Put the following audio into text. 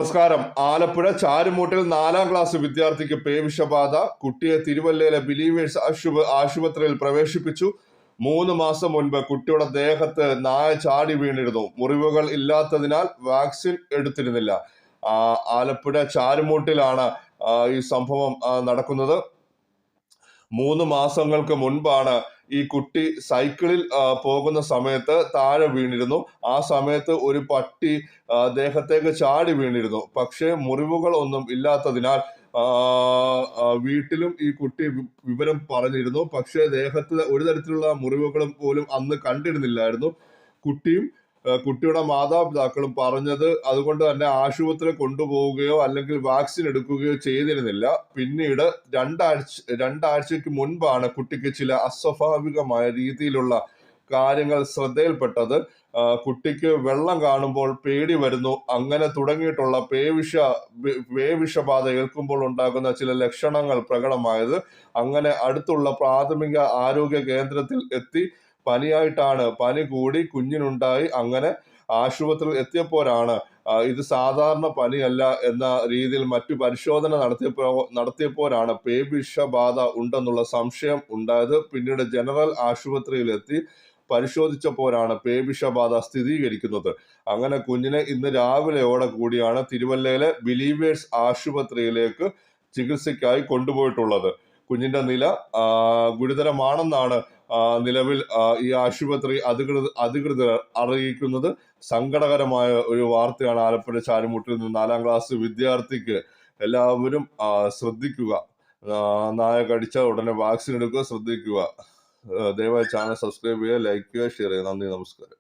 നമസ്കാരം. ആലപ്പുഴ ചാരുമൂട്ടിൽ 4ാം ക്ലാസ് വിദ്യാർത്ഥിക്ക് പേവിഷബാധ. കുട്ടിയെ തിരുവല്ലയിലെ ബിലീവേഴ്സ് ആശുപത്രിയിൽ പ്രവേശിപ്പിച്ചു. 3 മാസം മുൻപ് കുട്ടിയുടെ ദേഹത്ത് നായ ചാടി വീണിരുന്നു. മുറിവുകൾ ഇല്ലാത്തതിനാൽ വാക്സിൻ എടുത്തിരുന്നില്ല. ആലപ്പുഴ ചാരുമൂട്ടിലാണ് ഈ സംഭവം നടക്കുന്നത്. 3 മാസങ്ങൾക്ക് മുൻപാണ് ഈ കുട്ടി സൈക്കിളിൽ പോകുന്ന സമയത്ത് താഴെ വീണിരുന്നു. ആ സമയത്ത് ഒരു പട്ടി ദേഹത്തേക്ക് ചാടി വീണിരുന്നു. പക്ഷേ മുറിവുകൾ ഒന്നും ഇല്ലാത്തതിനാൽ വീട്ടിലും ഈ കുട്ടി വിവരം പറഞ്ഞിരുന്നു. പക്ഷേ ദേഹത്ത് ഒരു തരത്തിലുള്ള മുറിവുകളും പോലും അന്ന് കണ്ടിരുന്നില്ലായിരുന്നു. കുട്ടിയുടെ മാതാപിതാക്കളും പറഞ്ഞത് അതുകൊണ്ട് തന്നെ ആശുപത്രിയിൽ കൊണ്ടുപോവുകയോ അല്ലെങ്കിൽ വാക്സിൻ എടുക്കുകയോ ചെയ്തിരുന്നില്ല. പിന്നീട് രണ്ടാഴ്ചയ്ക്ക് മുൻപാണ് കുട്ടിക്ക് ചില അസ്വാഭാവികമായ രീതിയിലുള്ള കാര്യങ്ങൾ ശ്രദ്ധയിൽപ്പെട്ടത്. കുട്ടിക്ക് വെള്ളം കാണുമ്പോൾ പേടി വരുന്നു. അങ്ങനെ തുടങ്ങിയിട്ടുള്ള പേവിഷബാധ ഏൽക്കുമ്പോൾ ഉണ്ടാകുന്ന ചില ലക്ഷണങ്ങൾ പ്രകടമായത്. അങ്ങനെ അടുത്തുള്ള പ്രാഥമിക ആരോഗ്യ കേന്ദ്രത്തിൽ എത്തി. പനി കൂടി കുഞ്ഞിനുണ്ടായി. അങ്ങനെ ആശുപത്രിയിൽ എത്തിയപ്പോഴാണ് ഇത് സാധാരണ പനിയല്ല എന്ന രീതിയിൽ മറ്റു പരിശോധന നടത്തിയപ്പോഴാണ് പേവിഷബാധ ഉണ്ടെന്നുള്ള സംശയം ഉണ്ടായത്. പിന്നീട് ജനറൽ ആശുപത്രിയിലെത്തി പരിശോധിച്ചപ്പോഴാണ് പേവിഷബാധ സ്ഥിരീകരിക്കുന്നത്. അങ്ങനെ കുഞ്ഞിനെ ഇന്ന് രാവിലെയോടെ കൂടിയാണ് തിരുവല്ലയിലെ ബിലീവേഴ്സ് ആശുപത്രിയിലേക്ക് ചികിത്സയ്ക്കായി കൊണ്ടുപോയിട്ടുള്ളത്. കുഞ്ഞിന്റെ നില ഗുരുതരമാണെന്നാണ് നിലവിൽ ഈ ആശുപത്രി അധികൃതർ അറിയിക്കുന്നത്. സങ്കടകരമായ ഒരു വാർത്തയാണ് ആലപ്പുഴ ചാരുമൂട്ടിൽ നിന്ന് 4ാം ക്ലാസ് വിദ്യാർത്ഥിക്ക്. എല്ലാവരും ശ്രദ്ധിക്കുക. നായ കടിച്ച ഉടനെ വാക്സിൻ എടുക്കുക, ശ്രദ്ധിക്കുക. ദയവായി ചാനൽ സബ്സ്ക്രൈബ് ചെയ്യുക, ലൈക്ക് ചെയ്യുക, ഷെയർ ചെയ്യുക. നന്ദി, നമസ്കാരം.